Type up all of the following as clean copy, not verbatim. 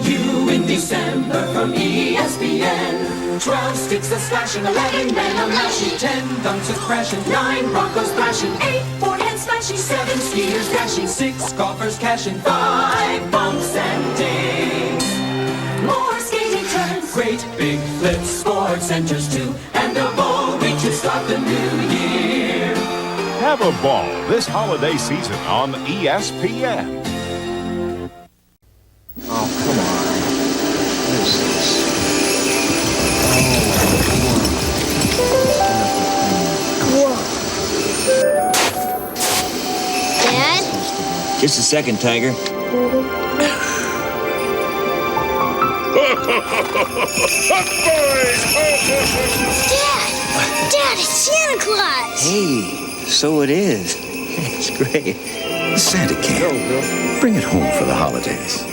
you in December from ESPN. 12 sticks of slashing, 11 men a mashing, 10 dunks of crashing, 9 Broncos thrashing, 8 forehands slashing, 7 skiers dashing, 6 golfers cashing, 5 bumps and dings. More skating turns, great big flips, sports centers too, and a ball we to start the new year. Have a ball this holiday season on ESPN. Oh, come on. What is this? Dad? Just a second, Tiger. Dad, it's Santa Claus! Hey, so it is. It's great. Santa can. Bring it home for the holidays.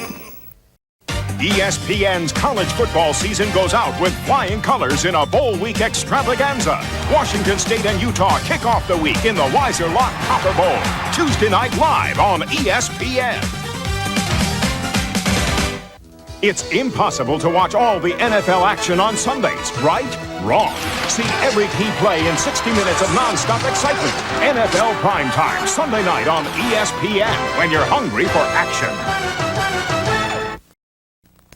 ESPN's college football season goes out with flying colors in a bowl week extravaganza. Washington State and Utah kick off the week in the Weiser Lock Copper Bowl. Tuesday night live on ESPN. It's impossible to watch all the NFL action on Sundays, right? Wrong. See every key play in 60 minutes of non-stop excitement. NFL Primetime, Sunday night on ESPN, when you're hungry for action.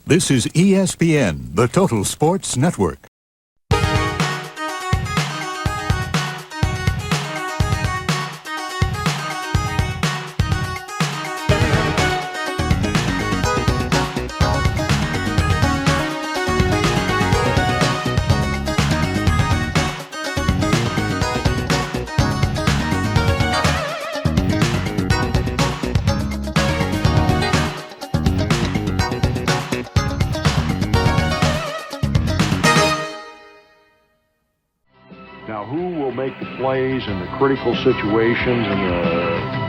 This is ESPN, the Total Sports Network. Make the plays and the critical situations and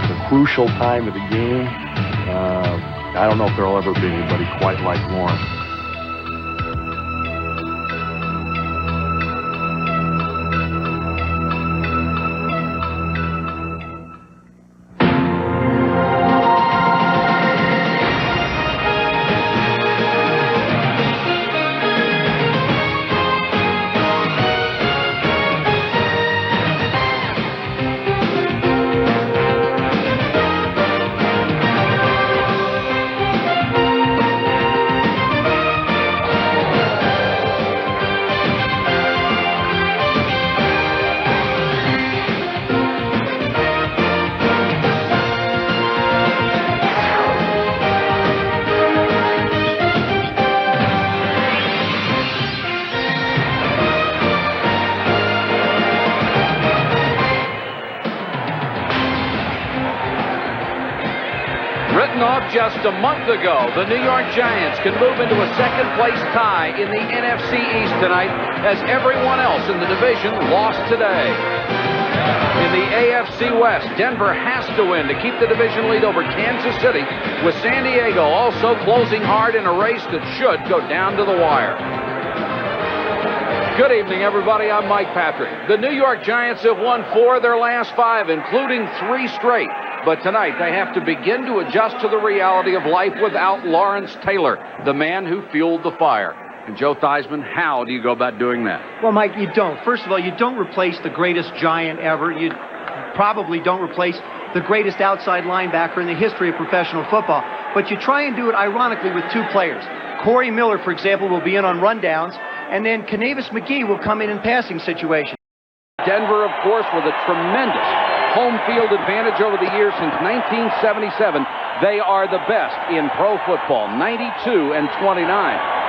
the crucial time of the game. I don't know if there'll ever be anybody quite like Lawrence. Just a month ago, the New York Giants can move into a second-place tie in the NFC East tonight as everyone else in the division lost today. In the AFC West, Denver has to win to keep the division lead over Kansas City, with San Diego also closing hard in a race that should go down to the wire. Good evening, everybody. I'm Mike Patrick. The New York Giants have won 4 of their last 5, including 3 straight. But tonight, they have to begin to adjust to the reality of life without Lawrence Taylor, the man who fueled the fire. And Joe Theismann, how do you go about doing that? Well, Mike, you don't. First of all, you don't replace the greatest Giant ever. You probably don't replace the greatest outside linebacker in the history of professional football. But you try and do it, ironically, with 2 players. Corey Miller, for example, will be in on rundowns, and then Kanavis McGee will come in passing situations. Denver, of course, with a tremendous home field advantage over the years since 1977. They are the best in pro football, 92-29.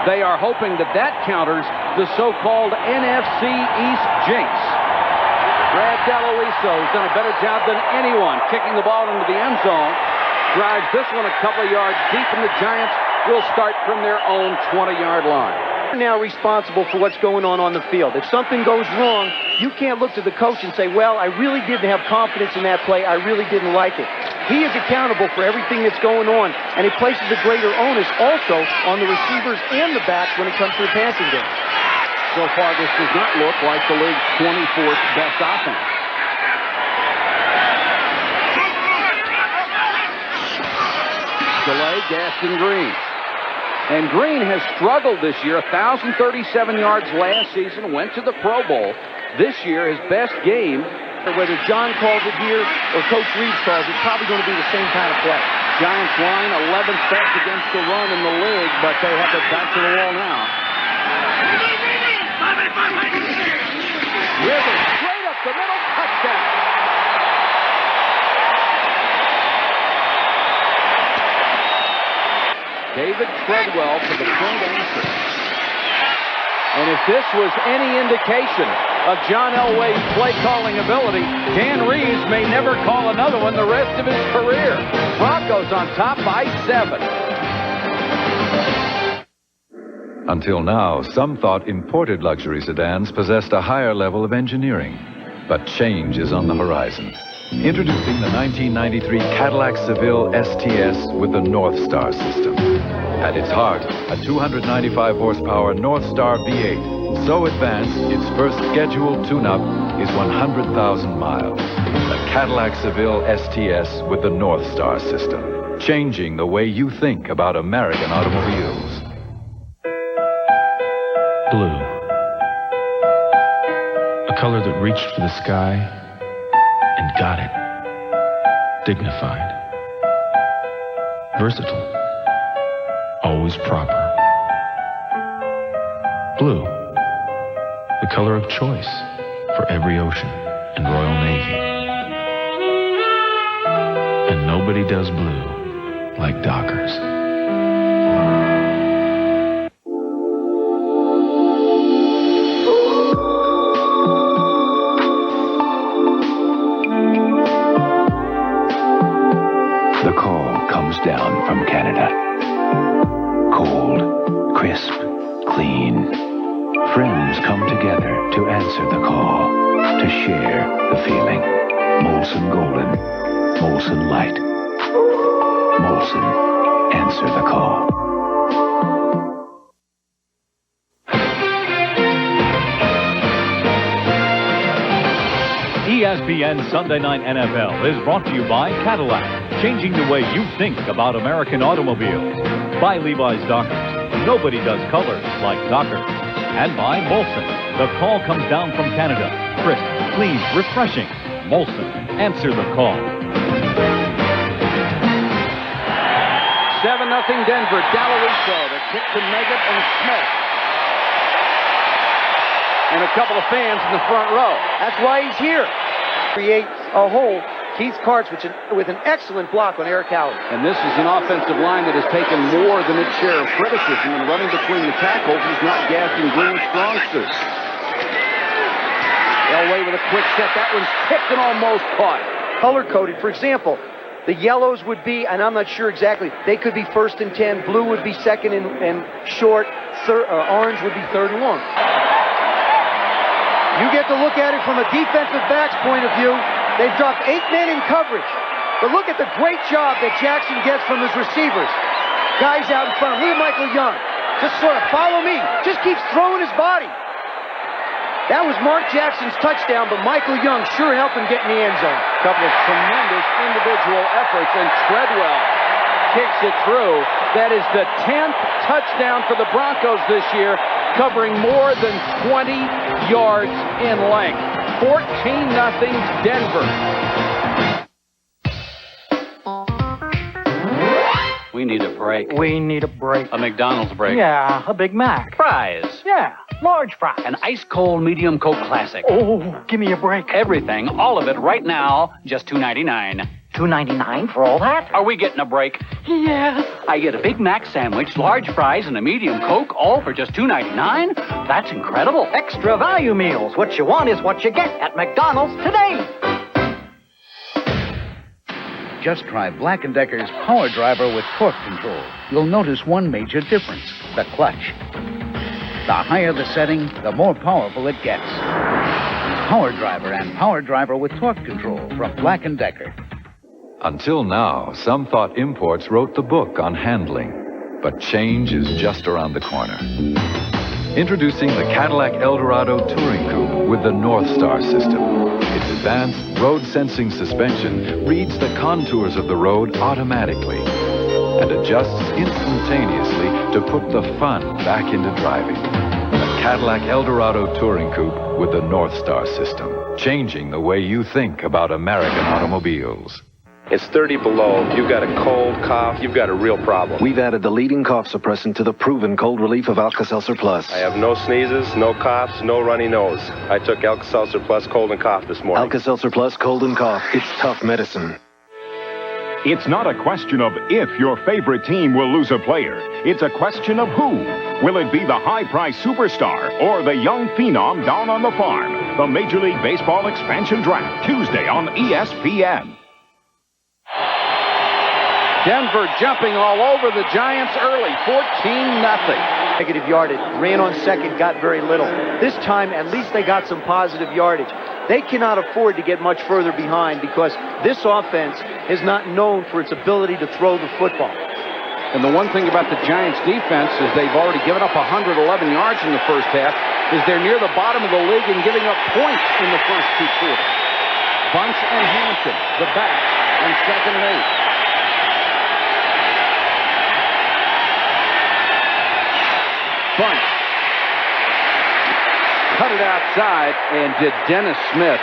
They are hoping that that counters the so-called NFC East jinx. Brad Deloiso has done a better job than anyone kicking the ball into the end zone. Drives this one a couple of yards deep, and the Giants will start from their own 20-yard line. Now responsible for what's going on the field. If something goes wrong, you can't look to the coach and say, well, I really didn't have confidence in that play. I really didn't like it. He is accountable for everything that's going on, and he places a greater onus also on the receivers and the backs when it comes to the passing game. So far, this does not look like the league's 24th best offense. Delay, Gaston Green. And Green has struggled this year, 1,037 yards last season, went to the Pro Bowl. This year, his best game. Whether John calls it here or Coach Reeves calls it, it's probably going to be the same kind of play. Giants line, 11th best against the run in the league, but they have it back to the wall now. Rivers, straight up the middle, touchdown. David Treadwell for the point answer. And if this was any indication of John Elway's play-calling ability, Dan Reeves may never call another one the rest of his career. Broncos on top by 7. Until now, some thought imported luxury sedans possessed a higher level of engineering. But change is on the horizon. Introducing the 1993 Cadillac Seville STS with the North Star system. At its heart, a 295 horsepower North Star V8. So advanced, its first scheduled tune-up is 100,000 miles. The Cadillac Seville STS with the North Star system. Changing the way you think about American automobiles. Blue. A color that reached for the sky and got it. Dignified. Versatile. Always proper. Blue. The color of choice for every ocean and Royal Navy. And nobody does blue like Dockers. The call comes down from Canada. Cold, crisp, clean. Friends come together to answer the call, to share the feeling. Molson Golden, Molson Light. Molson, answer the call. ESPN Sunday Night NFL is brought to you by Cadillac, changing the way you think about American automobiles. By Levi's Dockers, nobody does colors like Dockers. And by Molson, the call comes down from Canada. Crisp, clean, refreshing. Molson, answer the call. 7-0 Denver. Dallarico, the kick to Meggett and Smith. And a couple of fans in the front row. That's why he's here. Create a hole. Keith Karts with an excellent block on Eric Howard. And this is an offensive line that has taken more than its share of criticism, and running between the tackles is not Gaston Green's strong suit. Elway with a quick set. That one's tipped and almost caught. Color-coded. For example, the yellows would be, and I'm not sure exactly, they could be 1st and 10. Blue would be 2nd and short. Orange would be 3rd and long. You get to look at it from a defensive back's point of view. They've dropped 8 men in coverage. But look at the great job that Jackson gets from his receivers. Guys out in front of him. Look at Michael Young. Just sort of follow me. Just keeps throwing his body. That was Mark Jackson's touchdown, but Michael Young sure helped him get in the end zone. A couple of tremendous individual efforts, and Treadwell kicks it through. That is the 10th touchdown for the Broncos this year, covering more than 20 yards in length. 14-0 Denver. We need a break. We need a break. A McDonald's break. Yeah, a Big Mac. Fries. Yeah, large fries. An ice-cold medium Coke Classic. Oh, give me a break. Everything, all of it right now, just $2.99. $2.99 for all that? Are we getting a break? Yes. I get a Big Mac sandwich, large fries, and a medium Coke, all for just $2.99? That's incredible. Extra value meals. What you want is what you get at McDonald's today. Just try Black & Decker's Power Driver with torque control. You'll notice one major difference, the clutch. The higher the setting, the more powerful it gets. Power Driver and Power Driver with torque control from Black & Decker. Until now, some thought imports wrote the book on handling. But change is just around the corner. Introducing the Cadillac Eldorado Touring Coupe with the North Star system. Its advanced road-sensing suspension reads the contours of the road automatically. and adjusts instantaneously to put the fun back into driving. A Cadillac Eldorado Touring Coupe with the North Star system, changing the way you think about American automobiles. It's 30 below. You've got a cold, cough. You've got a real problem. We've added the leading cough suppressant to the proven cold relief of Alka-Seltzer Plus. I have no sneezes, no coughs, no runny nose. I took Alka-Seltzer Plus cold and cough this morning. Alka-Seltzer Plus cold and cough. It's tough medicine. It's not a question of if your favorite team will lose a player. It's a question of who. Will it be the high-priced superstar or the young phenom down on the farm? The Major League Baseball Expansion Draft, Tuesday on ESPN. Denver jumping all over the Giants early, 14-0. Negative yardage. Ran on second, got very little. This time, at least they got some positive yardage. They cannot afford to get much further behind because this offense is not known for its ability to throw the football. And the one thing about the Giants' defense is they've already given up 111 yards in the first half, is they're near the bottom of the league in giving up points in the first two quarters. Bunch and Hampton, the back, on 2nd and 8. Bunch. Cut it outside, and did Dennis Smith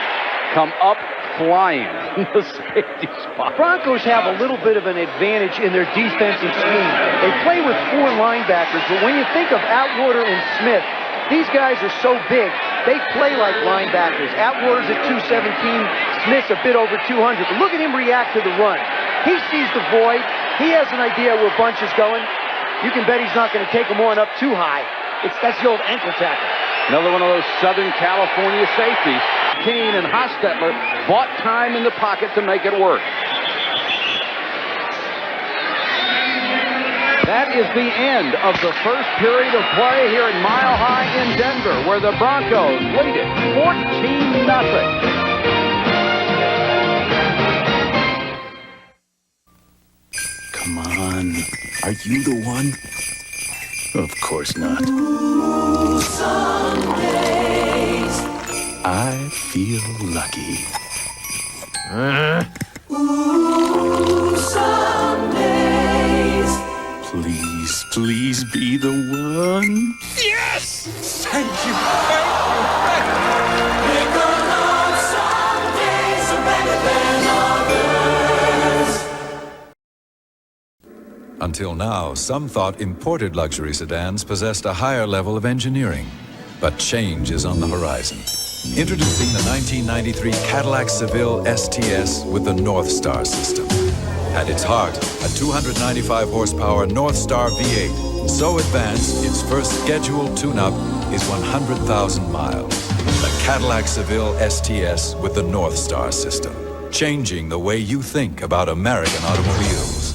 come up flying in the safety spot. Broncos have a little bit of an advantage in their defensive scheme. They play with 4 linebackers, but when you think of Atwater and Smith, these guys are so big, they play like linebackers. Atwater's at 217, Smith's a bit over 200, but look at him react to the run. He sees the void, he has an idea where Bunch is going. You can bet he's not going to take him on up too high. That's the old ankle tackle. Another one of those Southern California safeties. Kane and Hostetler bought time in the pocket to make it work. That is the end of the first period of play here at Mile High in Denver, where the Broncos lead it 14-0. Come on. Are you the one? Of course not. Ooh, Sundays. I feel lucky. Ooh, Sundays. Please, please be the one. Yes! Thank you, thank you, thank you. Michelob Sundays are better than others. Until now, some thought imported luxury sedans possessed a higher level of engineering. But change is on the horizon. Introducing the 1993 Cadillac Seville STS with the North Star system. At its heart, a 295 horsepower North Star V8. So advanced, its first scheduled tune-up is 100,000 miles. The Cadillac Seville STS with the North Star system. Changing the way you think about American automobiles.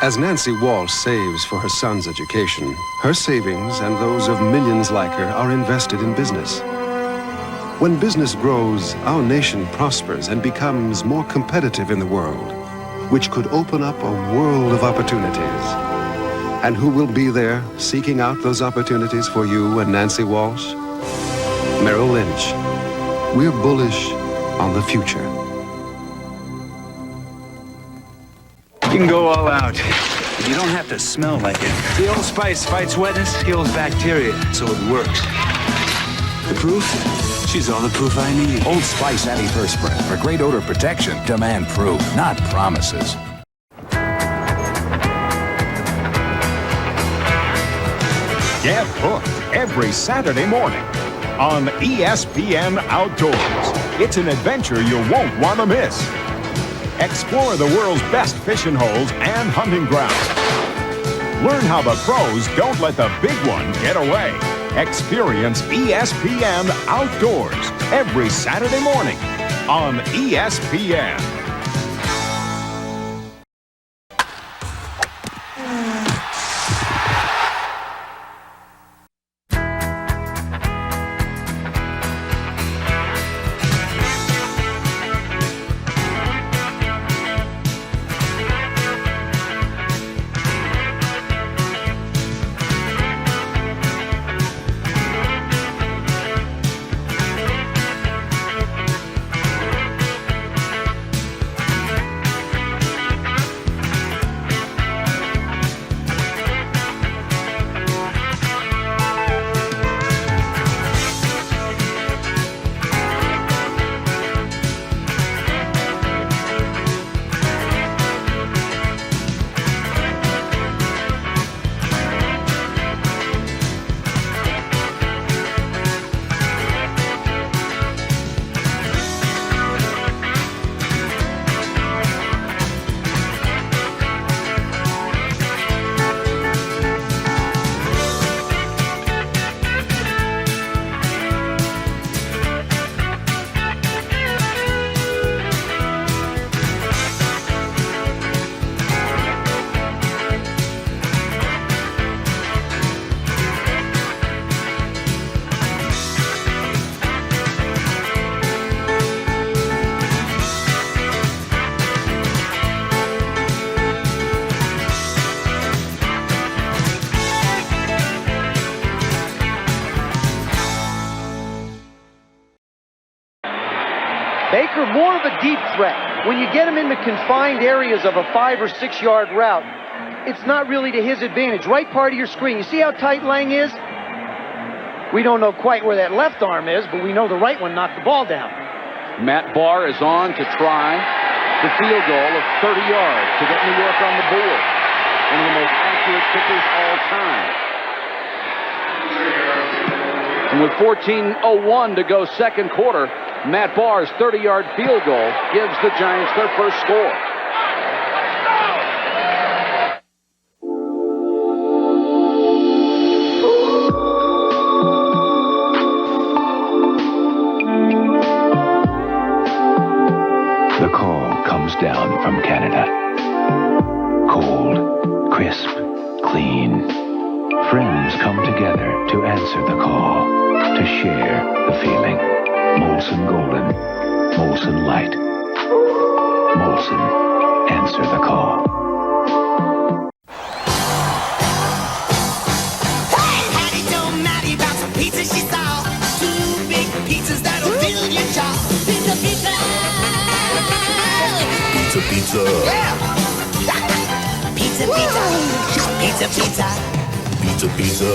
As Nancy Walsh saves for her son's education, her savings and those of millions like her are invested in business. When business grows, our nation prospers and becomes more competitive in the world, which could open up a world of opportunities. And who will be there seeking out those opportunities for you and Nancy Walsh? Merrill Lynch. We're bullish on the future. You can go all out, but you don't have to smell like it. The Old Spice fights wetness, kills bacteria, so it works. The proof? She's all the proof I need. Old Spice Anti-Perspirant. For great odor protection, demand proof, not promises. Get hooked every Saturday morning on ESPN Outdoors. It's an adventure you won't want to miss. Explore the world's best fishing holes and hunting grounds. Learn how the pros don't let the big one get away. Experience ESPN Outdoors every Saturday morning on ESPN. Baker, more of a deep threat. When you get him in the confined areas of a 5 or 6 yard route, it's not really to his advantage. Right part of your screen. You see how tight Lang is? We don't know quite where that left arm is, but we know the right one knocked the ball down. Matt Barr is on to try the field goal of 30 yards to get New York on the board. One of the most accurate kickers all time. And with 14:01 to go second quarter, Matt Barr's 30-yard field goal gives the Giants their first score. The call comes down from Canada. Cold, crisp, clean. Friends come together to answer the call, to share the feeling. Molson Golden, Molson Light. Molson, answer the call. Hey, Hattie told Maddie about some pizza she saw. 2 big pizzas that'll fill your jaw. Pizza, pizza. Pizza, pizza. Yeah. Pizza, pizza. Pizza, pizza. Pizza, pizza.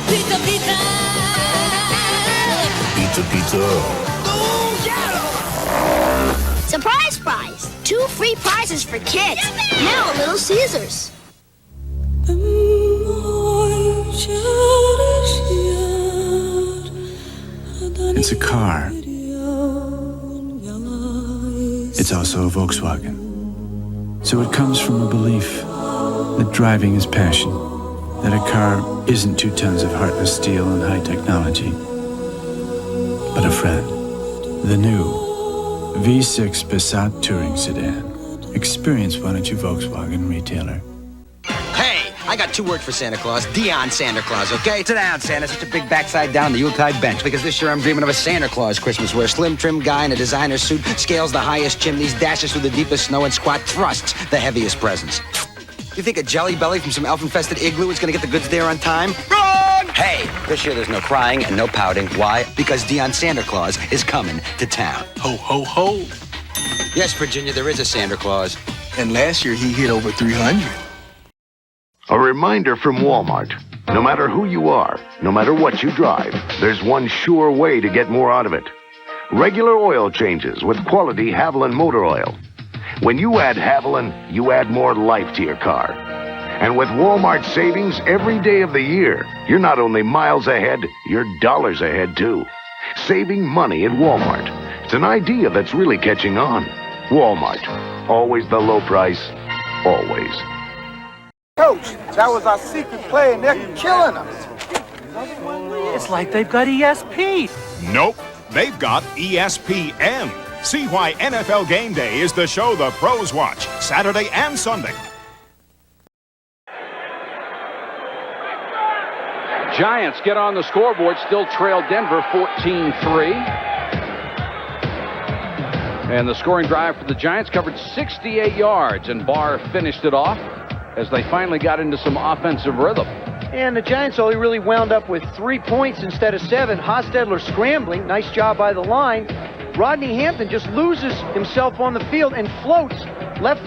Pizza, pizza. Pizza, pizza. Oh, yeah. Surprise prize! 2 free prizes for kids. Now at Little Caesars. It's a car. It's also a Volkswagen. So it comes from a belief that driving is passion, that a car isn't 2 tons of heartless steel and high technology, but a friend. The new V6 Passat Touring Sedan. Experience one at your Volkswagen retailer. Hey, I got 2 words for Santa Claus. Deion Santa Claus, okay? Sit down, Santa. Such a big backside down the Yuletide bench. Because this year I'm dreaming of a Santa Claus Christmas where a slim, trim guy in a designer suit scales the highest chimneys, dashes through the deepest snow, and squat thrusts the heaviest presents. You think a Jelly Belly from some elf-infested igloo is going to get the goods there on time? Wrong! Hey, this year there's no crying and no pouting. Why? Because Deion Santa Claus is coming to town. Ho, ho, ho. Yes, Virginia, there is a Santa Claus. And last year he hit over 300. A reminder from Walmart. No matter who you are, no matter what you drive, there's one sure way to get more out of it. Regular oil changes with quality Haviland motor oil. When you add Haviland, you add more life to your car. And with Walmart savings every day of the year, you're not only miles ahead, you're dollars ahead too. Saving money at Walmart. It's an idea that's really catching on. Walmart. Always the low price. Always. Coach, that was our secret play and they're killing us. It's like they've got ESP. Nope, they've got ESPN. See why NFL Game Day is the show the pros watch, Saturday and Sunday. Giants get on the scoreboard, still trail Denver 14-3. And the scoring drive for the Giants covered 68 yards, and Barr finished it off as they finally got into some offensive rhythm. And the Giants only really wound up with 3 points instead of 7. Hostetler scrambling. Nice job by the line. Rodney Hampton just loses himself on the field and floats. Left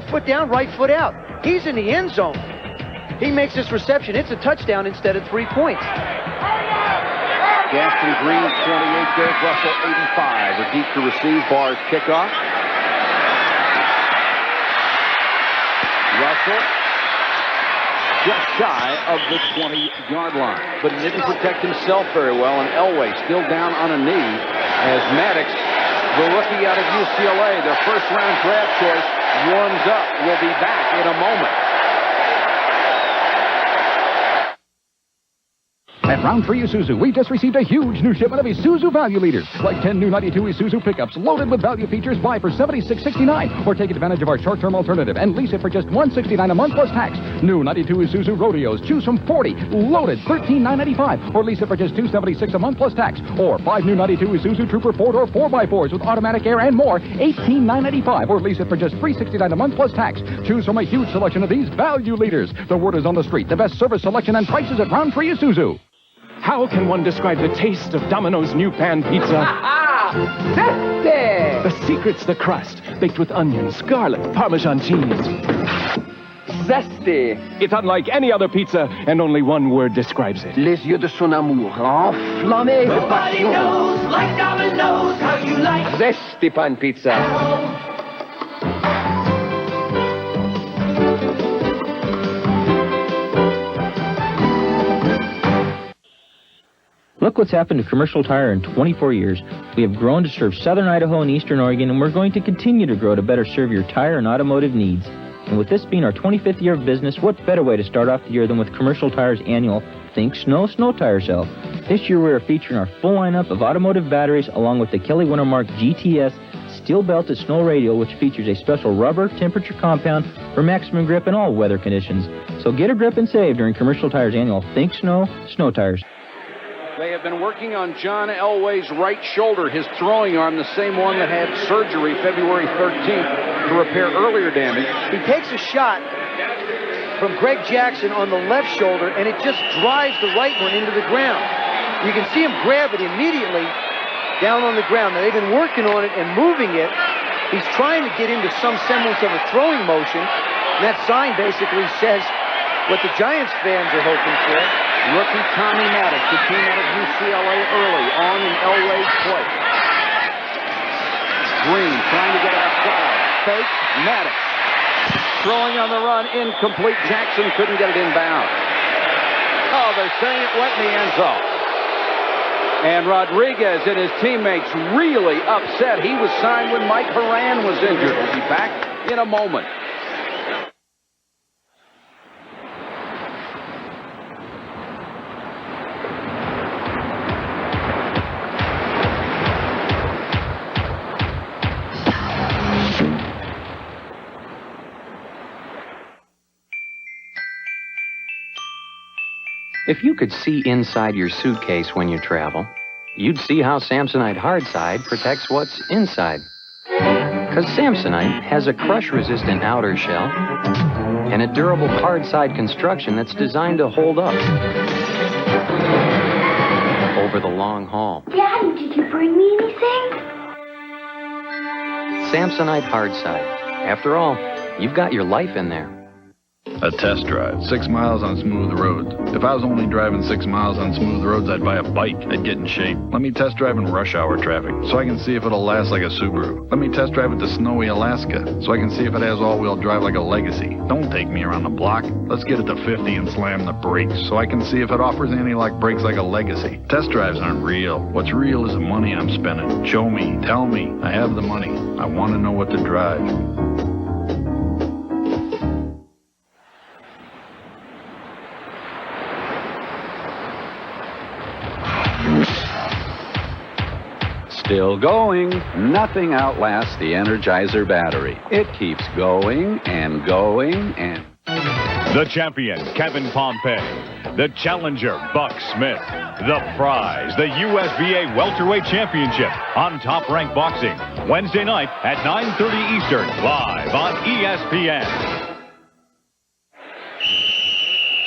foot down, right foot out. He's in the end zone. He makes this reception. It's a touchdown instead of 3 points. Gaston Green, 28. Derek Russell, 85. A deep to receive. Barr's kickoff. Russell just shy of the 20-yard line, but he didn't protect himself very well, and Elway still down on a knee as Maddox, the rookie out of UCLA, their first-round draft choice, warms up. We'll be back in a moment. At Roundtree Isuzu, we just received a huge new shipment of Isuzu value leaders. Like 10 new 92 Isuzu pickups loaded with value features. Buy for $76.69 or take advantage of our short-term alternative and lease it for just $169 a month plus tax. New 92 Isuzu Rodeos. Choose from 40 loaded $13,995 or lease it for just $276 a month plus tax. Or 5 new 92 Isuzu Trooper 4-door 4x4s with automatic air and more, $18,995 or lease it for just $369 a month plus tax. Choose from a huge selection of these value leaders. The word is on the street. The best service selection and prices at Roundtree Isuzu. How can one describe the taste of Domino's new pan pizza? Zesty! The secret's the crust, baked with onions, garlic, Parmesan cheese. Zesty. It's unlike any other pizza, and only one word describes it. Les yeux de son amour, enflammés de Nobody passion. knows like Domino's how you like Zesty pan pizza. Look what's happened to Commercial Tire in 24 years. We have grown to serve Southern Idaho and Eastern Oregon, and we're going to continue to grow to better serve your tire and automotive needs. And with this being our 25th year of business, what better way to start off the year than with Commercial Tire's annual Think Snow Snow Tire Sale. This year we are featuring our full lineup of automotive batteries along with the Kelly Wintermark GTS steel-belted snow radial, which features a special rubber temperature compound for maximum grip in all weather conditions. So get a grip and save during Commercial Tire's annual Think Snow Snow Tires. They have been working on John Elway's right shoulder, his throwing arm, the same one that had surgery February 13th to repair earlier damage. He takes a shot from Greg Jackson on the left shoulder, and it just drives the right one into the ground. You can see him grab it immediately down on the ground. Now, they've been working on it and moving it. He's trying to get into some semblance of a throwing motion, and that sign basically says what the Giants fans are hoping for. Rookie Tommy Maddox, who came out of UCLA early, on in Elway's plate. Green trying to get it outside. Fake, Maddox. Throwing on the run, incomplete. Jackson couldn't get it inbound. Oh, they're saying it went in the end zone. And Rodriguez and his teammates really upset. He was signed when Mike Horan was injured. We'll be back in a moment. If you could see inside your suitcase when you travel, you'd see how Samsonite Hardside protects what's inside. Because Samsonite has a crush-resistant outer shell and a durable hardside construction that's designed to hold up over the long haul. Daddy, did you bring me anything? Samsonite Hardside. After all, you've got your life in there. A test drive, 6 miles on smooth roads. If I was only driving 6 miles on smooth roads, I'd buy a bike. I'd get in shape. Let me test drive in rush hour traffic so I can see if it'll last like a Subaru. Let me test drive it to snowy Alaska so I can see if it has all-wheel drive like a Legacy. Don't take me around the block. Let's get it to 50 and slam the brakes so I can see if it offers anti-lock brakes like a Legacy. Test drives aren't real. What's real is the money I'm spending. Show me. Tell me. I have the money. I want to know what to drive. Still going. Nothing outlasts the Energizer battery. It keeps going and going and... The champion, Kevin Pompey. The challenger, Buck Smith. The prize, the USBA Welterweight Championship on Top Rank Boxing. Wednesday night at 9:30 Eastern, live on ESPN.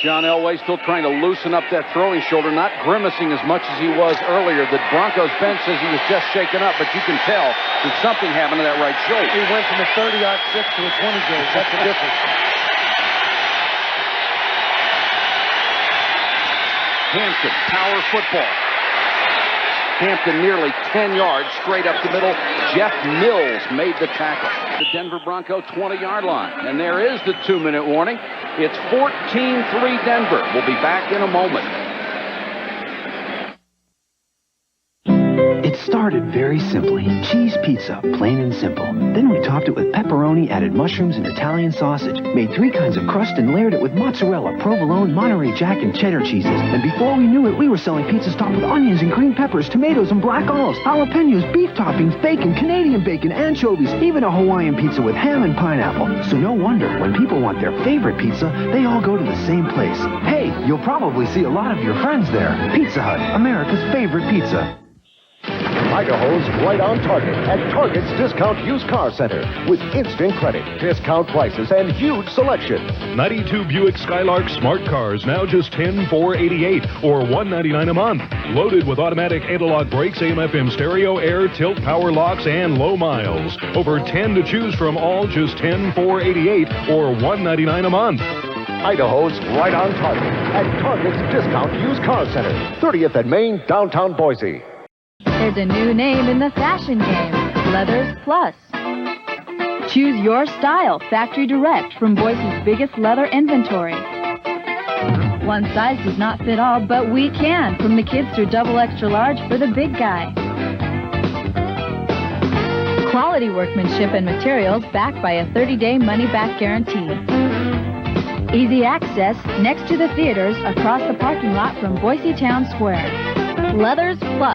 John Elway still trying to loosen up that throwing shoulder, not grimacing as much as he was earlier. The Broncos bench says he was just shaken up, but you can tell that something happened to that right shoulder. He went from a 30-yard 6 to a 20 gauge. That's the difference. Hampton, power football. Hampton nearly 10 yards straight up the middle. Jeff Mills made the tackle. The Denver Bronco 20-yard line. And there is the 2-minute warning. It's 14-3 Denver. We'll be back in a moment. It started very simply. Cheese pizza, plain and simple. Then we topped it with pepperoni, added mushrooms and Italian sausage, made 3 kinds of crust and layered it with mozzarella, provolone, Monterey Jack, and cheddar cheeses. And before we knew it, we were selling pizzas topped with onions and green peppers, tomatoes and black olives, jalapenos, beef toppings, bacon, Canadian bacon, anchovies, even a Hawaiian pizza with ham and pineapple. So no wonder, when people want their favorite pizza, they all go to the same place. Hey, you'll probably see a lot of your friends there. Pizza Hut, America's favorite pizza. Idaho's right on target at Target's Discount Used Car Center with instant credit, discount prices, and huge selection. 92 Buick Skylark Smart Cars, now just $10,488 or $199 a month. Loaded with automatic anti-lock brakes, AM/FM stereo, air, tilt, power locks, and low miles. Over 10 to choose from, all just $10,488 or $199 a month. Idaho's right on target at Target's Discount Used Car Center, 30th and Main, downtown Boise. There's a new name in the fashion game, Leathers Plus. Choose your style, factory direct from Boise's biggest leather inventory. One size does not fit all, but we can, from the kids to double extra large for the big guy. Quality workmanship and materials backed by a 30-day money-back guarantee. Easy access next to the theaters across the parking lot from Boise Town Square. Leathers Plus.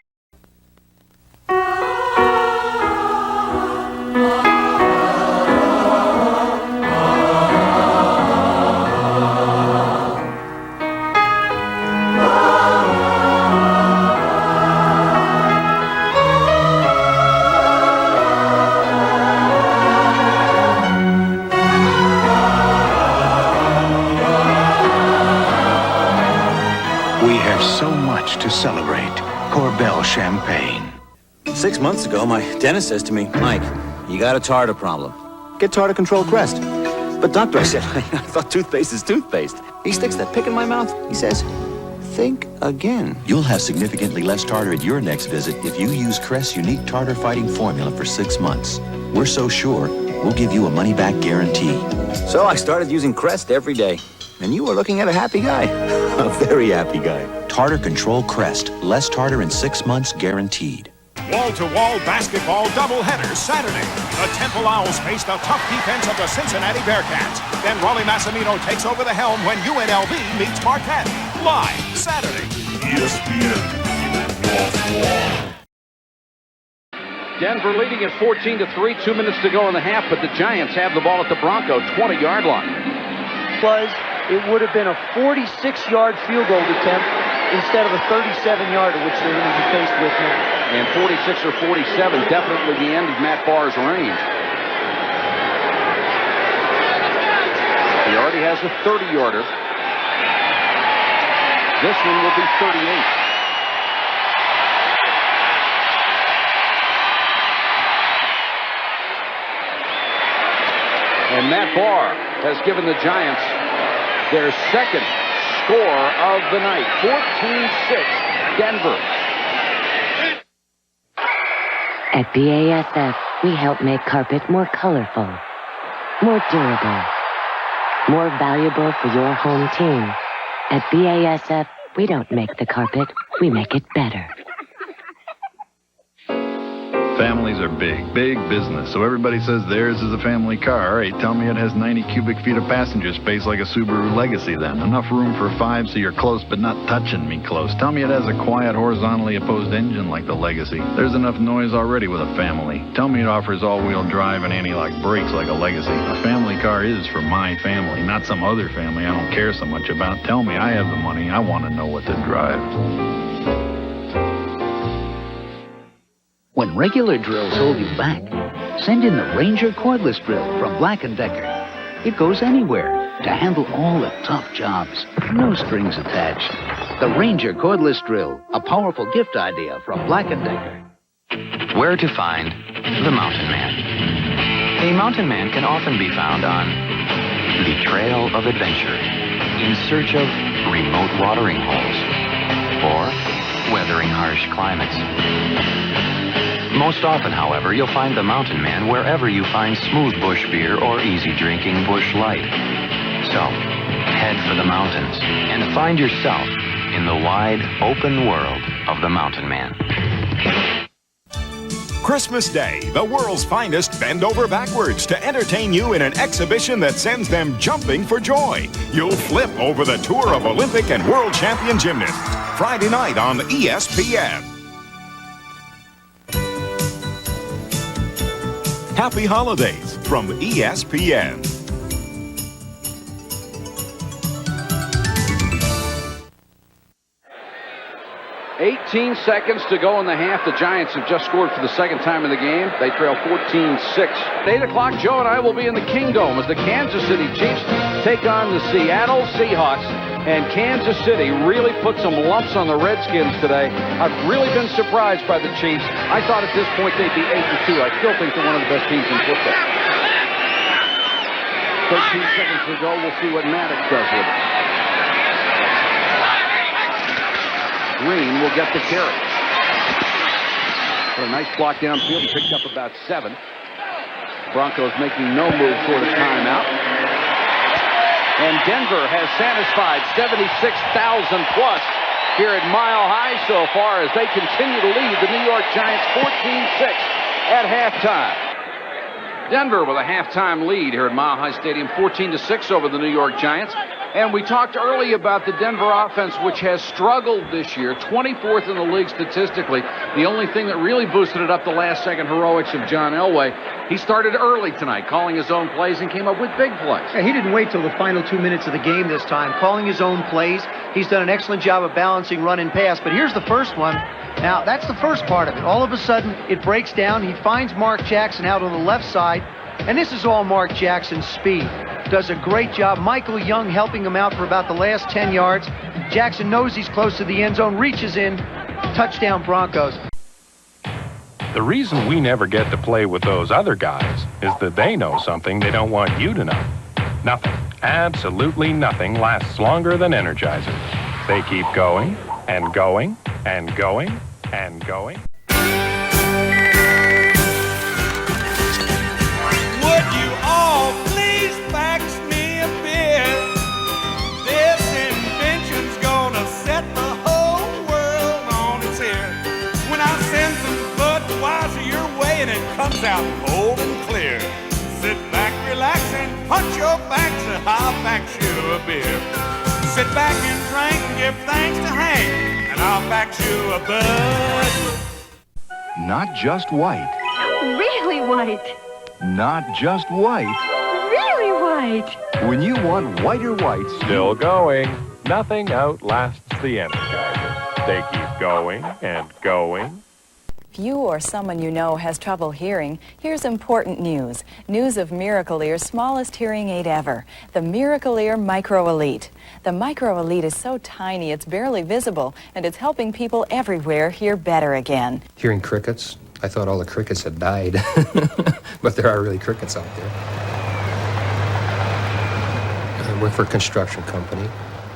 So much to celebrate. Corbel Champagne. 6 months ago, my dentist says to me, Mike, you got a tartar problem. Get Tartar Control Crest. But doctor, I said, I thought toothpaste is toothpaste. He sticks that pick in my mouth. He says, think again. You'll have significantly less tartar at your next visit if you use Crest's unique tartar fighting formula for 6 months. We're so sure, we'll give you a money-back guarantee. So I started using Crest every day. And you were looking at a happy guy. A very happy guy. Tartar Control Crest. Less tartar in 6 months guaranteed. Wall-to-wall basketball doubleheader Saturday. The Temple Owls face the tough defense of the Cincinnati Bearcats. Then Rollie Massimino takes over the helm when UNLV meets Marquette. Live Saturday. ESPN. Denver leading at 14-3, 2 minutes to go in the half, but the Giants have the ball at the Bronco 20-yard line. It would have been a 46-yard field goal attempt instead of a 37-yarder, which they're going to be faced with now. And 46 or 47, definitely the end of Matt Barr's range. He already has a 30-yarder. This one will be 38. And Matt Barr has given the Giants their second score of the night. 14-6, Denver. At BASF, we help make carpet more colorful, more durable, more valuable for your home team. At BASF, we don't make the carpet, we make it better. Families are big, big business, so everybody says theirs is a family car. All right, tell me it has 90 cubic feet of passenger space like a Subaru Legacy then. Enough room for 5 so you're close but not touching me close. Tell me it has a quiet, horizontally opposed engine like the Legacy. There's enough noise already with a family. Tell me it offers all-wheel drive and anti-lock brakes like a Legacy. A family car is for my family, not some other family I don't care so much about. Tell me I have the money. I want to know what to drive. When regular drills hold you back, send in the Ranger cordless drill from Black & Decker. It goes anywhere to handle all the tough jobs. No strings attached. The Ranger cordless drill, a powerful gift idea from Black & Decker. Where to find the Mountain Man? A mountain man can often be found on the trail of adventure, in search of remote watering holes, or weathering harsh climates. Most often, however, you'll find the Mountain Man wherever you find smooth bush beer or easy drinking bush light. So, head for the mountains and find yourself in the wide, open world of the Mountain Man. Christmas Day, the world's finest bend over backwards to entertain you in an exhibition that sends them jumping for joy. You'll flip over the tour of Olympic and world champion gymnasts. Friday night on ESPN. Happy holidays from ESPN. 18 seconds to go in the half. The Giants have just scored for the second time in the game. They trail 14-6. At 8 o'clock, Joe and I will be in the Kingdome as the Kansas City Chiefs take on the Seattle Seahawks. And Kansas City really put some lumps on the Redskins today. I've really been surprised by the Chiefs. I thought at this point they'd be 8-2. I still think they're one of the best teams in football. 13 seconds to go. We'll see what Maddox does with it. Green will get the carry. But a nice block downfield. He picked up about 7. Broncos making no move toward a timeout. And Denver has satisfied 76,000 plus here at Mile High so far as they continue to lead the New York Giants 14-6 at halftime. Denver with a halftime lead here at Mile High Stadium, 14-6 over the New York Giants. And we talked early about the Denver offense, which has struggled this year, 24th in the league statistically. The only thing that really boosted it up the last-second heroics of John Elway. He started early tonight, calling his own plays, and came up with big plays. Yeah, he didn't wait till the final 2 minutes of the game this time, calling his own plays. He's done an excellent job of balancing run and pass, but here's the first one. Now, that's the first part of it. All of a sudden, it breaks down. He finds Mark Jackson out on the left side, and this is all Mark Jackson's speed. Does a great job. Michael Young helping him out for about the last 10 yards. Jackson knows he's close to the end zone, reaches in, touchdown Broncos. The reason we never get to play with those other guys is that they know something they don't want you to know. Nothing, absolutely nothing lasts longer than Energizer. They keep going and going and going and going. Would you all please fax me a beer? This invention's gonna set the whole world on its ear. When I send some Budweiser your way and it comes out cold and clear, sit back, relax, and punch your facts, and I'll fax you a beer. Sit back and drink and give thanks to Hank, and I'll fax you a Bud. Not just white. Really white. Not just white. Really white. When you want whiter whites, Still going. Nothing outlasts the Energizer. They keep going and going. If you or someone you know has trouble hearing, here's important news. News of Miracle Ear's smallest hearing aid ever, the Miracle Ear Micro Elite. The Micro Elite is so tiny it's barely visible, and it's helping people everywhere hear better again. Hearing crickets, I thought all the crickets had died, but there are really crickets out there. I work for a construction company.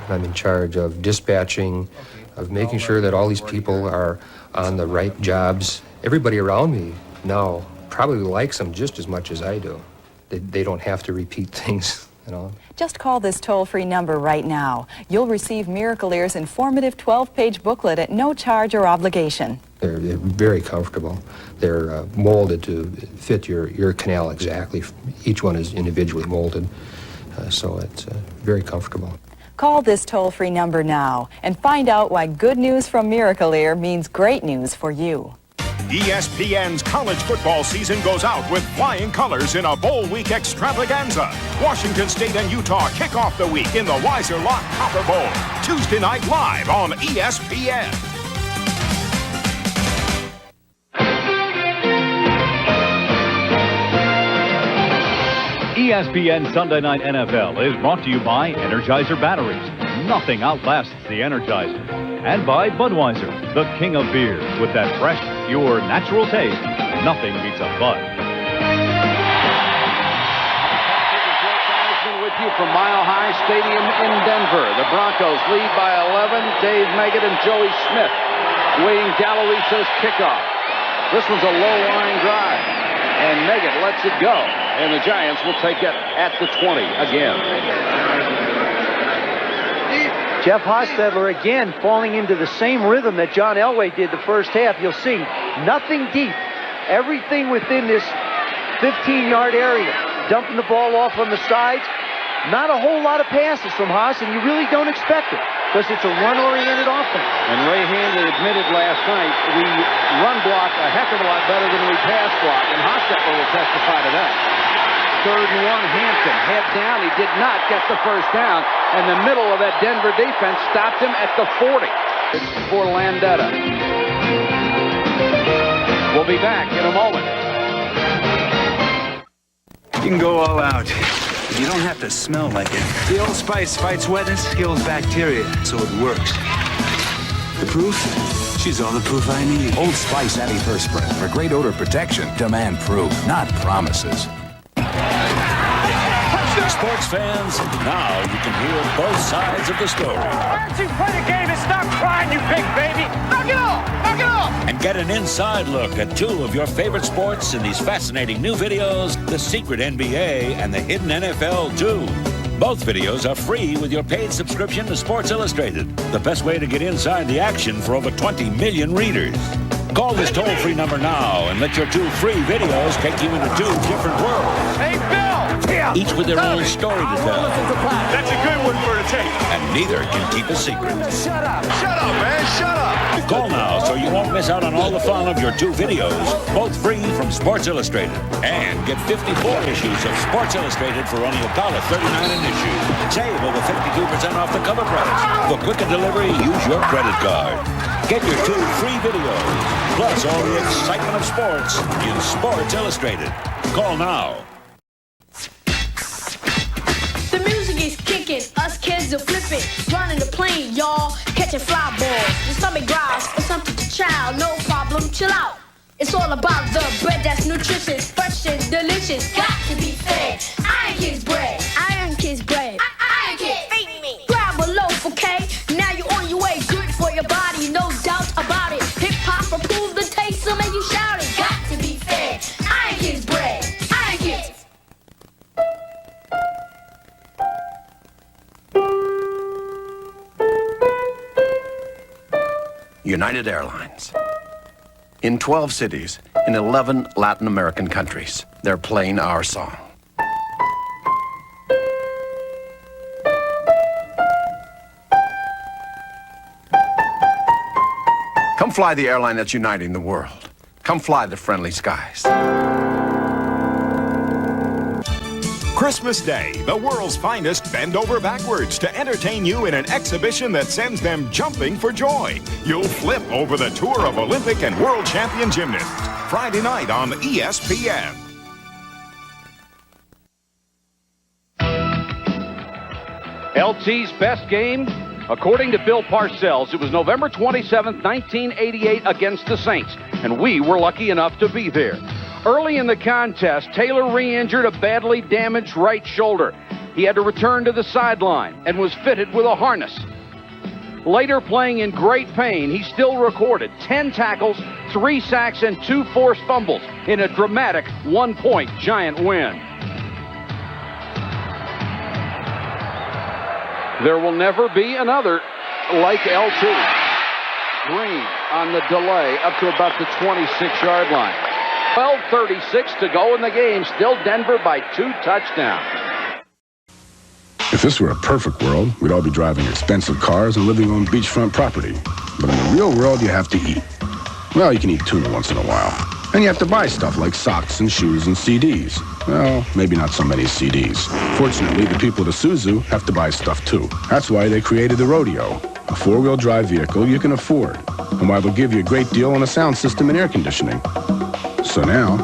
I'm in charge of dispatching, of making sure that all these people are on the right jobs. Everybody around me now probably likes them just as much as I do. They don't have to repeat things, you know. Just call this toll-free number right now. You'll receive Miracle Ear's informative 12-page booklet at no charge or obligation. They're very comfortable. They're molded to fit your ear canal exactly. Each one is individually molded, so it's very comfortable. Call this toll-free number now and find out why good news from Miracle Ear means great news for you. ESPN's college football season goes out with flying colors in a bowl week extravaganza. Washington State and Utah kick off the week in the Weiser Lock Copper Bowl. Tuesday night live on ESPN. ESPN Sunday Night NFL is brought to you by Energizer batteries. Nothing outlasts the Energizer. And by Budweiser, the king of beer. With that fresh, pure, natural taste, nothing beats a Bud. Theismann with you from Mile High Stadium in Denver. The Broncos lead by 11. Dave Meggett and Joey Smith waiting Dallarisa's kickoff. This one's a low-lying drive. And Meggett lets it go. And the Giants will take it at the 20 again. Jeff Hostetler again falling into the same rhythm that John Elway did the first half. You'll see nothing deep. Everything within this 15-yard area. Dumping the ball off on the sides. Not a whole lot of passes from Haas, and you really don't expect it because it's a run-oriented offense. And Ray Handley admitted last night we run block a heck of a lot better than we pass block, and Hostetler will testify to that. 3rd and 1, Hampton, head down. He did not get the first down, and the middle of that Denver defense stopped him at the 40. It's for Landetta. We'll be back in a moment. You can go all out. You don't have to smell like it. The Old Spice fights wetness, kills bacteria, so it works. The proof? She's all the proof I need. Old Spice Anti-Perspirant. For great odor protection, demand proof, not promises. Sports fans, now you can hear both sides of the story. Why don't you play the game and stop crying, you big baby? Knock it off! Knock it off! And get an inside look at two of your favorite sports in these fascinating new videos, The Secret NBA and The Hidden NFL 2. Both videos are free with your paid subscription to Sports Illustrated, the best way to get inside the action for over 20 million readers. Call this toll-free number now and let your two free videos take you into two different worlds. Hey, Bill! Each with their own story to tell. That's a good one for the tape. And neither can keep a secret. Shut up! Shut up, man! Shut up! Call now so you won't miss out on all the fun of your two videos, both free from Sports Illustrated. And get 54 issues of Sports Illustrated for only $1.39 an issue. Save over 52% off the cover price. For quicker delivery, use your credit card. Get your two free videos, plus all the excitement of sports in Sports Illustrated. Call now. The music is kicking, us kids are flipping, running the plane, y'all, catching fly balls. The stomach growls for something to chow, no problem, chill out. It's all about the bread that's nutritious, fresh and delicious, got to be fed. IronKids Bread. IronKids Bread. IronKids. Feed me. Grab a loaf, okay? Now you're on your way, good for your body, no doubt about it. Hip hop approve the taste, so make you shout it. Got to be fed. IronKids Bread. IronKids. United Airlines. In 12 cities, in 11 Latin American countries, they're playing our song. Come fly the airline that's uniting the world. Come fly the friendly skies. Christmas Day, the world's finest bend over backwards to entertain you in an exhibition that sends them jumping for joy. You'll flip over the tour of Olympic and world champion gymnasts. Friday night on ESPN. LT's best game? According to Bill Parcells, it was November 27th, 1988 against the Saints, and we were lucky enough to be there. Early in the contest, Taylor re-injured a badly damaged right shoulder. He had to return to the sideline and was fitted with a harness. Later, playing in great pain, he still recorded 10 tackles, 3 sacks, and 2 forced fumbles in a dramatic one-point Giant win. There will never be another like LT. Green on the delay up to about the 26-yard line. 12:36 to go in the game. Still Denver by 2 touchdowns. If this were a perfect world, we'd all be driving expensive cars and living on beachfront property. But in the real world, you have to eat. Well, you can eat tuna once in a while. And you have to buy stuff like socks and shoes and CDs. Well, maybe not so many CDs. Fortunately, the people at Isuzu have to buy stuff too. That's why they created the Rodeo, a 4-wheel drive vehicle you can afford, and why they'll give you a great deal on a sound system and air conditioning. So now,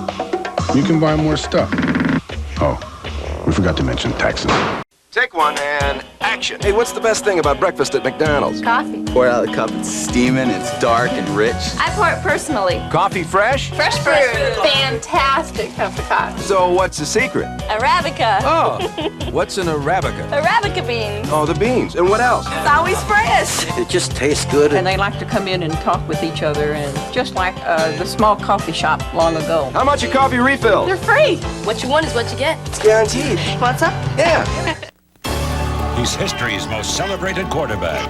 you can buy more stuff. Oh, we forgot to mention taxes. Take one and action. Hey, what's the best thing about breakfast at McDonald's? Coffee. Pour it out of the cup, it's steaming, it's dark and rich. I pour it personally. Coffee fresh? Fresh brewed. Fantastic cup of coffee. So what's the secret? Arabica. Oh, what's an Arabica? Arabica beans. Oh, the beans. And what else? It's always fresh. It just tastes good. And they like to come in and talk with each other, and just like the small coffee shop long ago. How much are coffee refills? They're free. What you want is what you get. It's guaranteed. What's up? Yeah. He's history's most celebrated quarterback.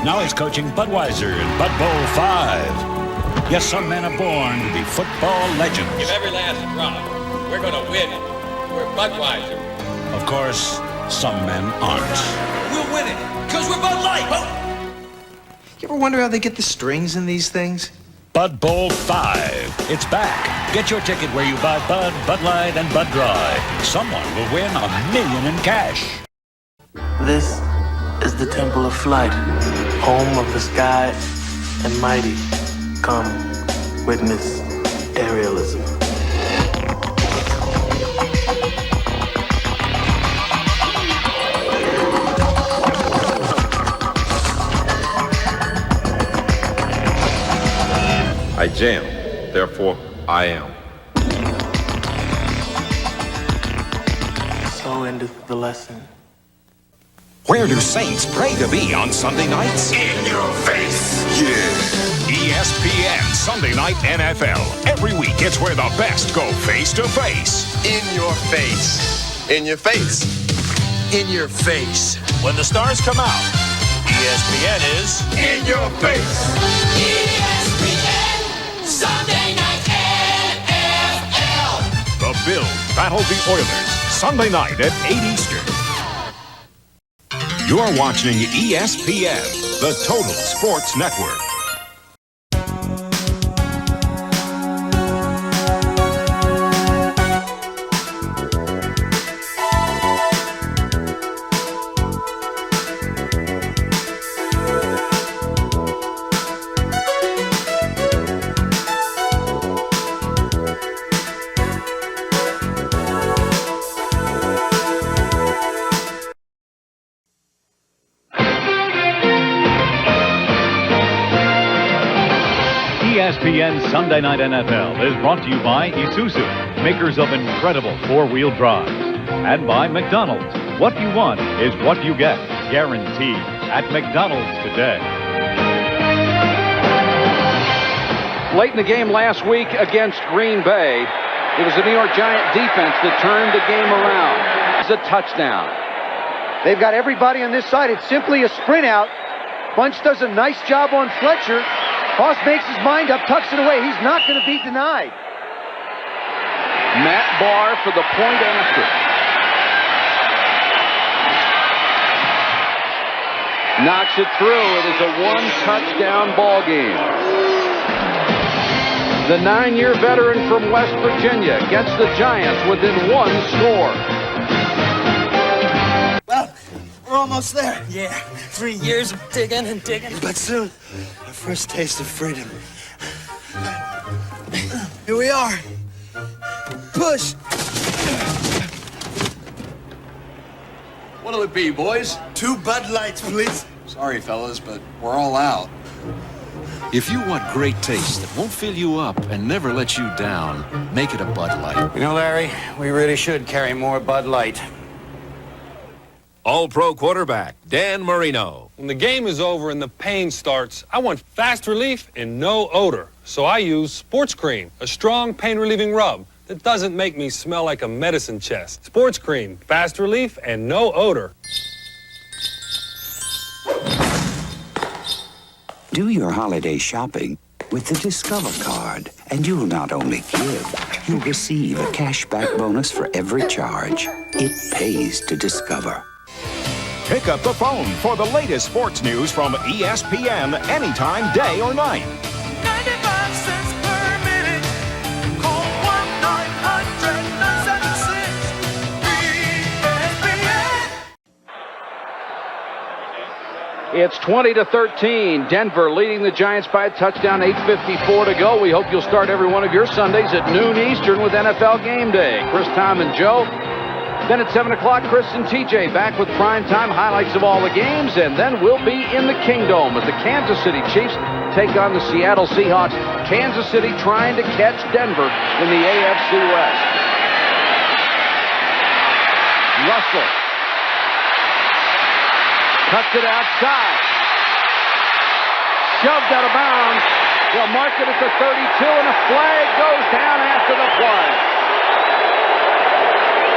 Now he's coaching Budweiser in Bud Bowl 5. Yes, some men are born to be football legends. Give every last drop. We're going to win it. We're Budweiser. Of course, some men aren't. We'll win it, because we're Bud Light. You ever wonder how they get the strings in these things? Bud Bowl 5. It's back. Get your ticket where you buy Bud, Bud Light, and Bud Dry. Someone will win $1 million in cash. This is the Temple of Flight, home of the sky and mighty, come witness aerialism. I jam, therefore I am. So endeth the lesson. Where do Saints pray to be on Sunday nights? In your face. Yeah. ESPN Sunday Night NFL. Every week, it's where the best go face-to-face. In your face. In your face. In your face. When the stars come out, ESPN is in your face. ESPN Sunday Night NFL. The Bills battle the Oilers. Sunday night at 8 Eastern. You're watching ESPN, the Total Sports Network. ESPN Sunday Night NFL is brought to you by Isuzu, makers of incredible four-wheel drives, and by McDonald's. What you want is what you get, guaranteed at McDonald's today. Late in the game last week against Green Bay, it was the New York Giant defense that turned the game around. It's a touchdown. They've got everybody on this side. It's simply a sprint out. Bunch does a nice job on Fletcher. Boss makes his mind up, tucks it away. He's not going to be denied. Matt Barr for the point after. Knocks it through. It is a one-touchdown ball game. The 9-year veteran from West Virginia gets the Giants within one score. Well, we're almost there. Yeah, 3 years of digging and digging. But soon, our first taste of freedom. Here we are. Push. What'll it be, boys? 2 Bud Lights, please. Sorry, fellas, but we're all out. If you want great taste that won't fill you up and never let you down, make it a Bud Light. You know, Larry, we really should carry more Bud Light. All-Pro quarterback, Dan Marino. When the game is over and the pain starts, I want fast relief and no odor. So I use SportsCreme, a strong pain-relieving rub that doesn't make me smell like a medicine chest. SportsCreme, fast relief and no odor. Do your holiday shopping with the Discover card, and you'll not only give, you'll receive a cashback bonus for every charge. It pays to Discover. Pick up the phone for the latest sports news from ESPN anytime, day or night. 95 cents per minute. Call 1-900-976-ESPN. It's 20-13. Denver leading the Giants by a touchdown. 8:54 to go. We hope you'll start every one of your Sundays at noon Eastern with NFL Game Day. Chris, Tom, and Joe. Then at 7 o'clock, Chris and TJ back with primetime highlights of all the games, and then we'll be in the Kingdome as the Kansas City Chiefs take on the Seattle Seahawks. Kansas City trying to catch Denver in the AFC West. Russell cuts it outside. Shoved out of bounds. They'll mark it at the 32, and a flag goes down after the play.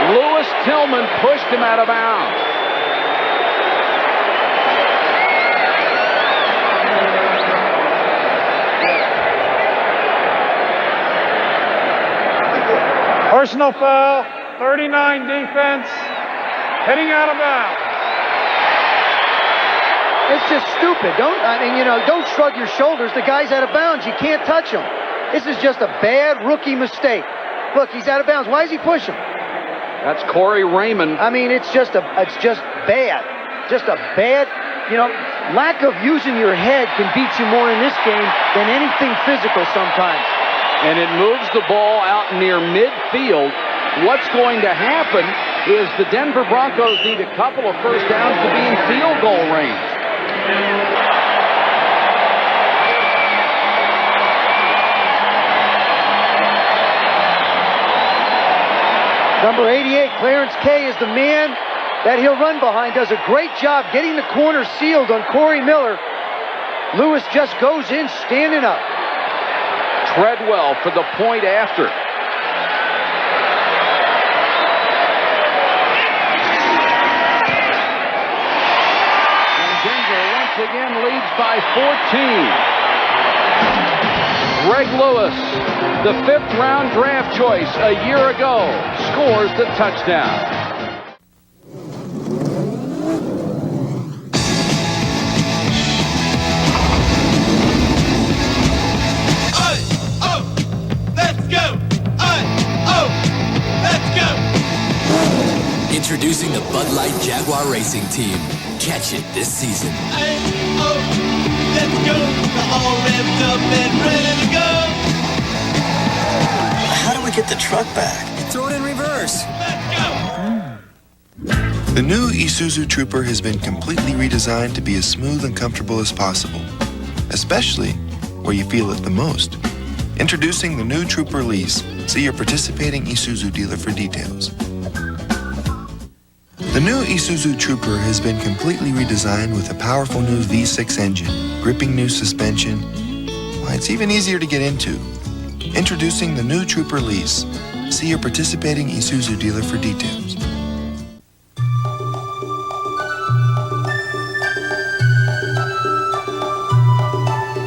Lewis Tillman pushed him out of bounds. Personal foul, 39 defense, heading out of bounds. It's just stupid. Don't shrug your shoulders. The guy's out of bounds. You can't touch him. This is just a bad rookie mistake. Look, he's out of bounds. Why does he push him? That's Corey Raymond. I mean, it's just bad. Just a bad lack of using your head can beat you more in this game than anything physical sometimes. And it moves the ball out near midfield. What's going to happen is the Denver Broncos need a couple of first downs to be in field goal range. Number 88, Clarence Kay, is the man that he'll run behind. Does a great job getting the corner sealed on Corey Miller. Lewis just goes in standing up. Treadwell for the point after. And Denver once again leads by 14. Greg Lewis, the 5th-round draft choice a year ago, scores the touchdown. Introducing the Bud Light Jaguar Racing Team. Catch it this season. Let's go. We're all revved up and ready to go. How do we get the truck back? Throw it in reverse. Let's go. The new Isuzu Trooper has been completely redesigned to be as smooth and comfortable as possible, especially where you feel it the most. Introducing the new Trooper Lease. See your participating Isuzu dealer for details. The new Isuzu Trooper has been completely redesigned with a powerful new V6 engine, gripping new suspension. Why, it's even easier to get into. Introducing the new Trooper Lease. See your participating Isuzu dealer for details.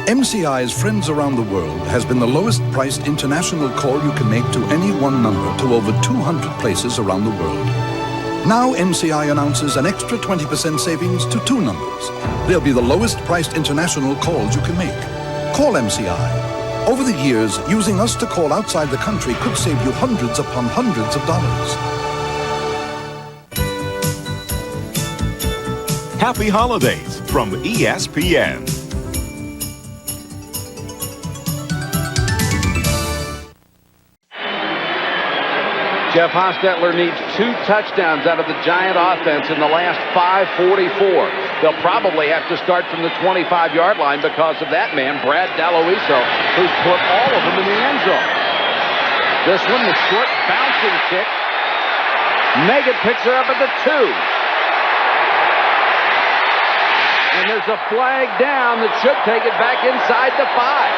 MCI's Friends Around the World has been the lowest priced international call you can make to any one number to over 200 places around the world. Now MCI announces an extra 20% savings to 2 numbers. They'll be the lowest priced international calls you can make. Call MCI. Over the years, using us to call outside the country could save you hundreds upon hundreds of dollars. Happy holidays from ESPN. Jeff Hostetler needs 2 touchdowns out of the Giant offense in the last 5:44. They'll probably have to start from the 25-yard line because of that man, Brad Dalloiso, who's put all of them in the end zone. This one, the short bouncing kick. Megan picks it up at the 2. And there's a flag down that should take it back inside the 5.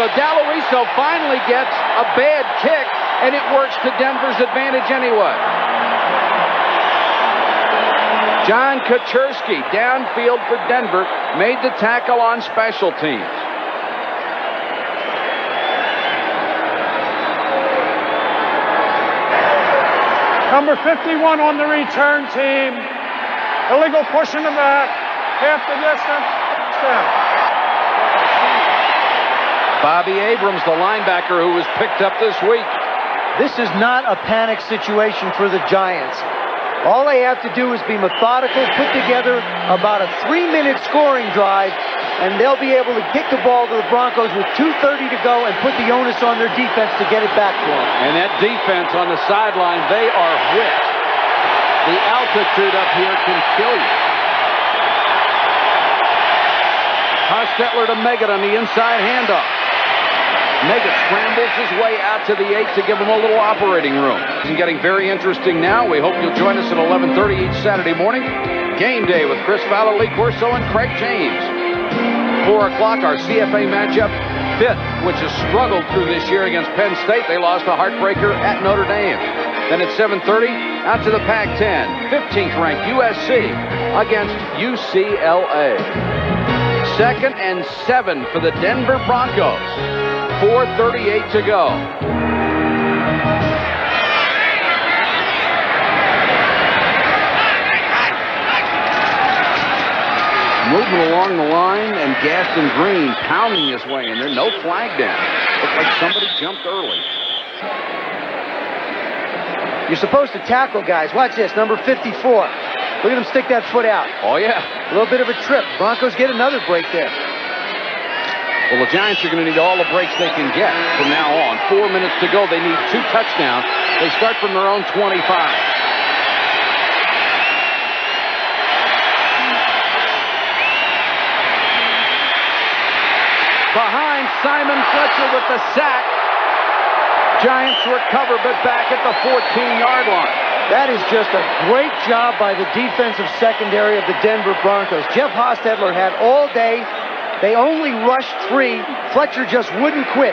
So Dalloiso finally gets a bad kick, and it works to Denver's advantage anyway. John Kaczerski, downfield for Denver, made the tackle on special teams. Number 51 on the return team. Illegal push in the back. Half the distance. Touchdown. Bobby Abrams, the linebacker who was picked up this week. This is not a panic situation for the Giants. All they have to do is be methodical, put together about a 3-minute scoring drive, and they'll be able to kick the ball to the Broncos with 2:30 to go and put the onus on their defense to get it back to them. And that defense on the sideline, they are whipped. The altitude up here can kill you. Hostetler to Meggett on the inside handoff. Meggett scrambles his way out to the 8 to give him a little operating room. It's getting very interesting now. We hope you'll join us at 11:30 each Saturday morning. Game day with Chris Fowler, Lee Corso, and Craig James. 4 o'clock, our CFA matchup. Pitt, which has struggled through this year against Penn State. They lost a heartbreaker at Notre Dame. Then at 7:30, out to the Pac-10. 15th ranked USC against UCLA. 2nd and 7 for the Denver Broncos. 4:38 to go. Moving along the line, and Gaston Green pounding his way in there. No flag down. Looked like somebody jumped early. You're supposed to tackle guys. Watch this, number 54. Look at him stick that foot out. Oh, yeah. A little bit of a trip. Broncos get another break there. Well, the Giants are going to need all the breaks they can get from now on. 4 minutes to go. They need 2 touchdowns. They start from their own 25. Behind, Simon Fletcher with the sack. Giants recover, but back at the 14-yard line. That is just a great job by the defensive secondary of the Denver Broncos. Jeff Hostetler had all day. They only rushed 3. Fletcher just wouldn't quit.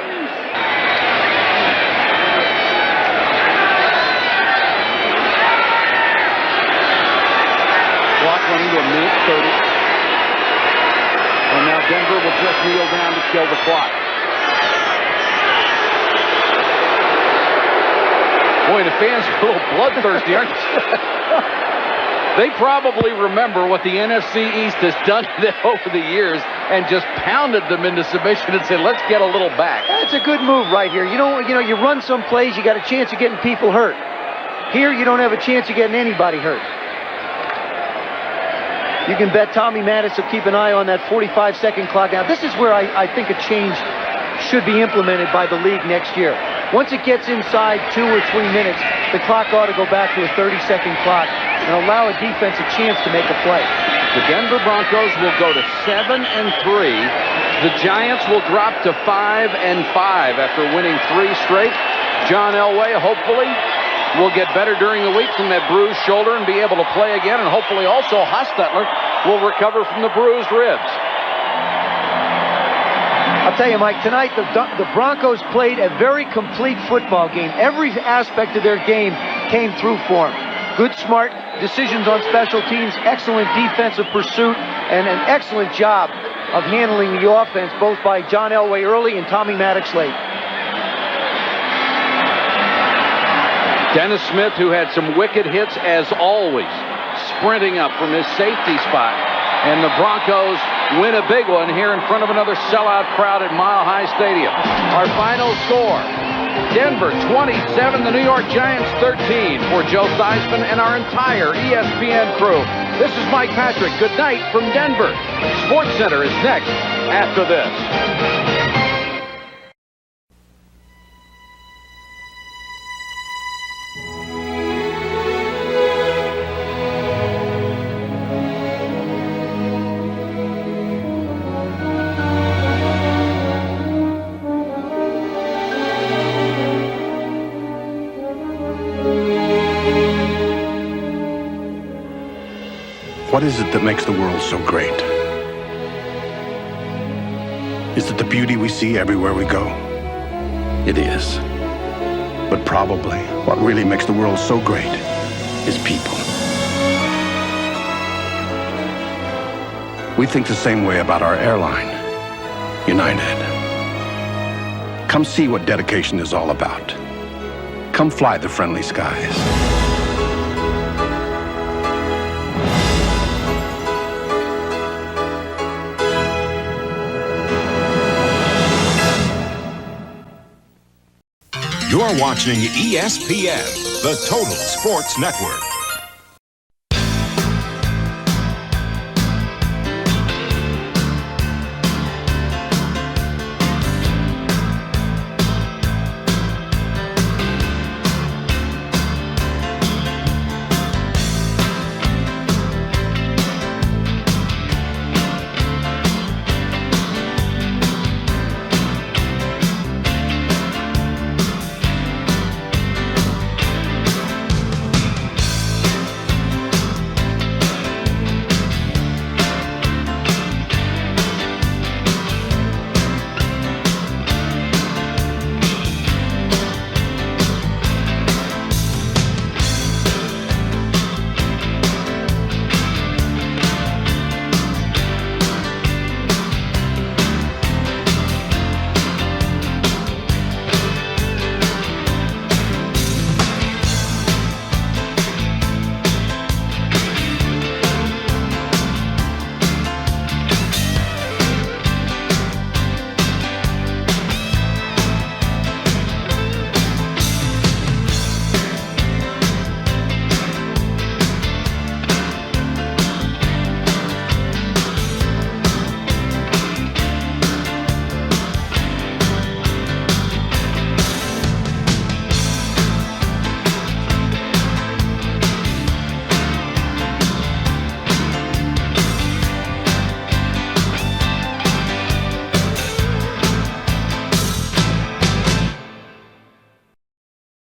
Clock running to a minute 30. And now Denver will just kneel down to kill the clock. Boy, the fans are a little bloodthirsty, aren't they? They probably remember what the NFC East has done to them over the years and just pounded them into submission and said, let's get a little back. That's a good move right here. You run some plays, you got a chance of getting people hurt. Here, you don't have a chance of getting anybody hurt. You can bet Tommy Maddox will keep an eye on that 45-second clock. Now, this is where I think a change should be implemented by the league next year. Once it gets inside 2 or 3 minutes, the clock ought to go back to a 30-second clock and allow a defense a chance to make a play. The Denver Broncos will go to 7-3. The Giants will drop to 5-5 after winning 3 straight. John Elway, hopefully, will get better during the week from that bruised shoulder and be able to play again, and hopefully also Hostetler will recover from the bruised ribs. I'll tell you, Mike, tonight the Broncos played a very complete football game. Every aspect of their game came through for them. Good, smart decisions on special teams, excellent defensive pursuit, and an excellent job of handling the offense, both by John Elway early and Tommy Maddox late. Dennis Smith, who had some wicked hits as always, sprinting up from his safety spot. And the Broncos win a big one here in front of another sellout crowd at Mile High Stadium. Our final score, Denver 27, the New York Giants 13. For Joe Theismann and our entire ESPN crew, this is Mike Patrick. Good night from Denver. Sports Center is next after this. What is it that makes the world so great? Is it the beauty we see everywhere we go? It is. But probably what really makes the world so great is people. We think the same way about our airline, United. Come see what dedication is all about. Come fly the friendly skies. You're watching ESPN, the Total Sports Network.